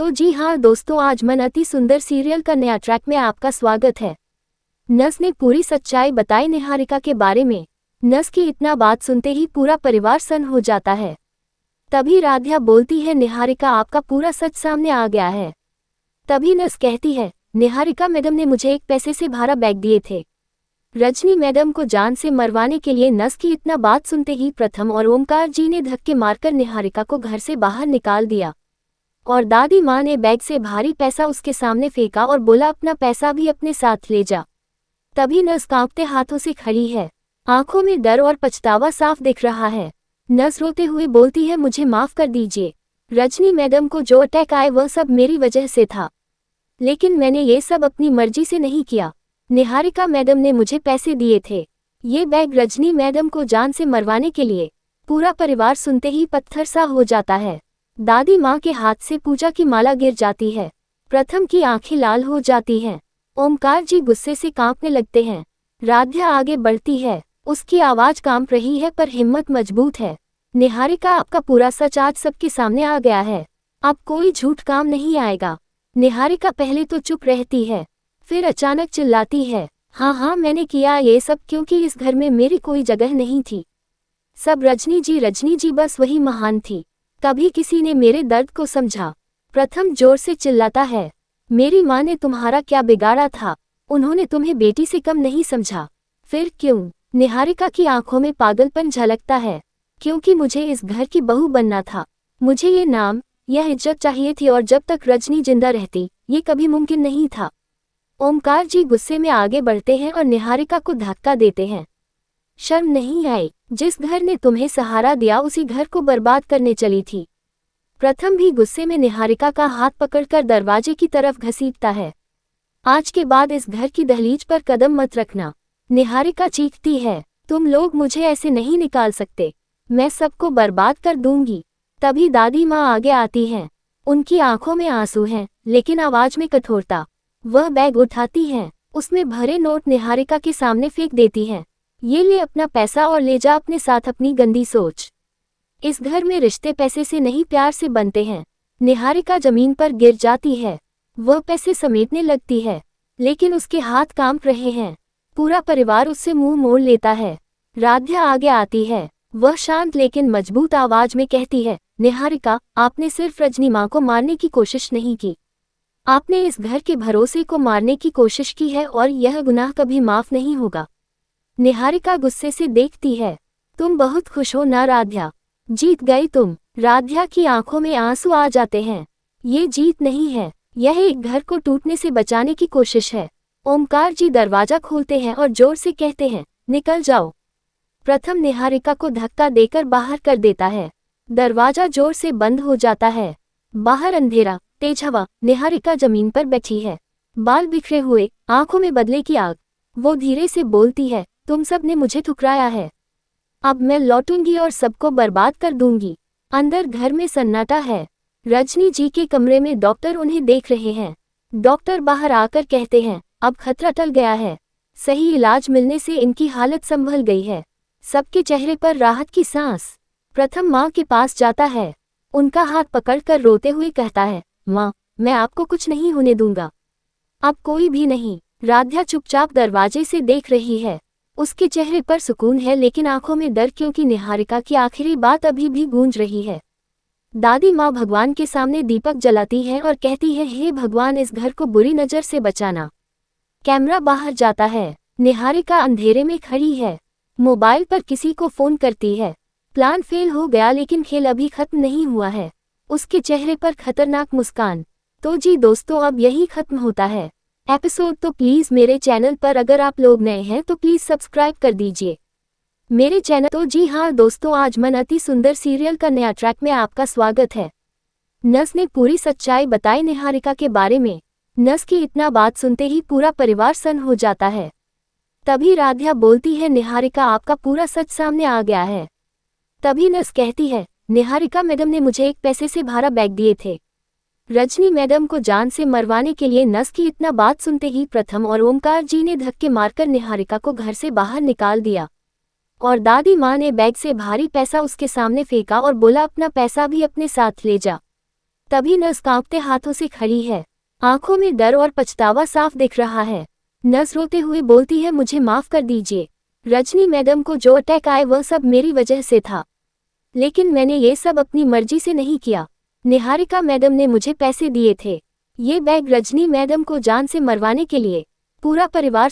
तो जी हाँ दोस्तों, आज मन अति सुंदर सीरियल का नया ट्रैक में आपका स्वागत है। नस ने पूरी सच्चाई बताई निहारिका के बारे में। नस की इतना बात सुनते ही पूरा परिवार सन्न हो जाता है। तभी राध्या बोलती है, निहारिका आपका पूरा सच सामने आ गया है। तभी नस कहती है, निहारिका मैडम ने मुझे एक पैसे से भरा बैग दिए थे। रजनी मैडम को जान से मरवाने के लिए नस की इतना बात सुनते ही प्रथम और ओमकार जी ने धक्के मारकर निहारिका को घर से बाहर निकाल दिया और दादी माँ ने बैग से भारी पैसा उसके सामने फेंका और बोला, अपना पैसा भी अपने साथ ले जा। तभी नस कांपते हाथों से खड़ी है, आंखों में डर और पछतावा साफ दिख रहा है। नस रोते हुए बोलती है, मुझे माफ कर दीजिए। रजनी मैडम को जो अटैक आए वह सब मेरी वजह से था, लेकिन मैंने ये सब अपनी मर्जी से नहीं किया। निहारिका मैडम ने मुझे पैसे दिए थे, ये बैग रजनी मैडम को जान से मरवाने के लिए। पूरा परिवार सुनते ही पत्थर सा हो जाता है। दादी माँ के हाथ से पूजा की माला गिर जाती है। प्रथम की आंखें लाल हो जाती हैं। ओमकार जी गुस्से से कांपने लगते हैं। राध्या आगे बढ़ती है, उसकी आवाज कांप रही है पर हिम्मत मजबूत है। निहारिका आपका पूरा सच आज सबके सामने आ गया है, अब कोई झूठ काम नहीं आएगा। निहारिका पहले तो चुप रहती है, फिर अचानक चिल्लाती है, हाँ मैंने किया ये सब क्योंकि इस घर में मेरी कोई जगह नहीं थी। सब रजनी जी बस वही महान थी। तभी किसी ने मेरे दर्द को समझा। प्रथम जोर से चिल्लाता है, मेरी माँ ने तुम्हारा क्या बिगाड़ा था? उन्होंने तुम्हें बेटी से कम नहीं समझा। फिर क्यों? निहारिका की आंखों में पागलपन झलकता है, क्योंकि मुझे इस घर की बहू बनना था। मुझे ये नाम, यह इज्जत चाहिए थी और जब तक रजनी जिंदा रहती ये कभी मुमकिन नहीं था। ओमकार जी गुस्से में आगे बढ़ते हैं और निहारिका को धक्का देते हैं। शर्म नहीं आई? जिस घर ने तुम्हें सहारा दिया उसी घर को बर्बाद करने चली थी। प्रथम भी गुस्से में निहारिका का हाथ पकड़कर दरवाजे की तरफ घसीटता है। आज के बाद इस घर की दहलीज पर कदम मत रखना। निहारिका चीखती है, तुम लोग मुझे ऐसे नहीं निकाल सकते, मैं सबको बर्बाद कर दूंगी। तभी दादी माँ आगे आती हैं। उनकी आंखों में आंसू हैं, लेकिन आवाज में कठोरता। वह बैग उठाती हैं, उसमें भरे नोट निहारिका के सामने फेंक देती हैं। ये ले अपना पैसा और ले जा अपने साथ अपनी गंदी सोच। इस घर में रिश्ते पैसे से नहीं प्यार से बनते हैं। निहारिका जमीन पर गिर जाती है। वह पैसे समेटने लगती है, लेकिन उसके हाथ कांप रहे हैं। पूरा परिवार उससे मुंह मोड़ लेता है। राध्या आगे आती है। वह शांत लेकिन मजबूत आवाज में कहती है, निहारिका आपने सिर्फ रजनी माँ को मारने की कोशिश नहीं की, आपने इस घर के भरोसे को मारने की कोशिश की है और यह गुनाह कभी माफ नहीं होगा। निहारिका गुस्से से देखती है, तुम बहुत खुश हो ना राध्या? जीत गई तुम। राध्या की आंखों में आंसू आ जाते हैं। ये जीत नहीं है, यह एक घर को टूटने से बचाने की कोशिश है। ओमकार जी दरवाजा खोलते हैं और जोर से कहते हैं, निकल जाओ। प्रथम निहारिका को धक्का देकर बाहर कर देता है। दरवाजा जोर से बंद हो जाता है। बाहर अंधेरा, तेज हवा। निहारिका जमीन पर बैठी है, बाल बिखरे हुए, आंखों में बदले की आग। वो धीरे से बोलती है, तुम सब ने मुझे ठुकराया है, अब मैं लौटूंगी और सबको बर्बाद कर दूंगी। अंदर घर में सन्नाटा है। रजनी जी के कमरे में डॉक्टर उन्हें देख रहे हैं। डॉक्टर बाहर आकर कहते हैं, अब खतरा टल गया है, सही इलाज मिलने से इनकी हालत संभल गई है। सबके चेहरे पर राहत की सांस। प्रथम माँ के पास जाता है, उनका हाथ पकड़कर रोते हुए कहता है, माँ मैं आपको कुछ नहीं होने दूंगा, अब कोई भी नहीं। राध्या चुपचाप दरवाजे से देख रही है। उसके चेहरे पर सुकून है लेकिन आंखों में डर, क्योंकि निहारिका की आखिरी बात अभी भी गूंज रही है। दादी माँ भगवान के सामने दीपक जलाती है और कहती है, हे भगवान इस घर को बुरी नज़र से बचाना। कैमरा बाहर जाता है। निहारिका अंधेरे में खड़ी है, मोबाइल पर किसी को फोन करती है। प्लान फेल हो गया लेकिन खेल अभी खत्म नहीं हुआ है। उसके चेहरे पर खतरनाक मुस्कान। तो जी दोस्तों, अब यही खत्म होता है एपिसोड। तो प्लीज़ मेरे चैनल पर अगर आप लोग नए हैं तो प्लीज़ सब्सक्राइब कर दीजिए मेरे चैनल। तो जी हाँ दोस्तों, आज मन अति सुंदर सीरियल का नया ट्रैक में आपका स्वागत है। नस ने पूरी सच्चाई बताई निहारिका के बारे में। नस की इतना बात सुनते ही पूरा परिवार सन्न हो जाता है। तभी राध्या बोलती है, निहारिका आपका पूरा सच सामने आ गया है। तभी नस कहती है, निहारिका मैडम ने मुझे एक पैसे से भरा बैग दिए थे। रजनी मैडम को जान से मरवाने के लिए। नस की इतना बात सुनते ही प्रथम और ओमकार जी ने धक्के मारकर निहारिका को घर से बाहर निकाल दिया और दादी माँ ने बैग से भारी पैसा उसके सामने फेंका और बोला, अपना पैसा भी अपने साथ ले जा। तभी नस कांपते हाथों से खड़ी है। आंखों में डर और पछतावा साफ दिख रहा है। नस रोते हुए बोलती है, मुझे माफ कर दीजिए। रजनी मैडम को जो अटैक आए वह सब मेरी वजह से था, लेकिन मैंने ये सब अपनी मर्जी से नहीं किया। निहारिका मैडम ने मुझे पैसे दिए थे, ये बैग रजनी मैडम को जान से मरवाने के लिए। पूरा परिवार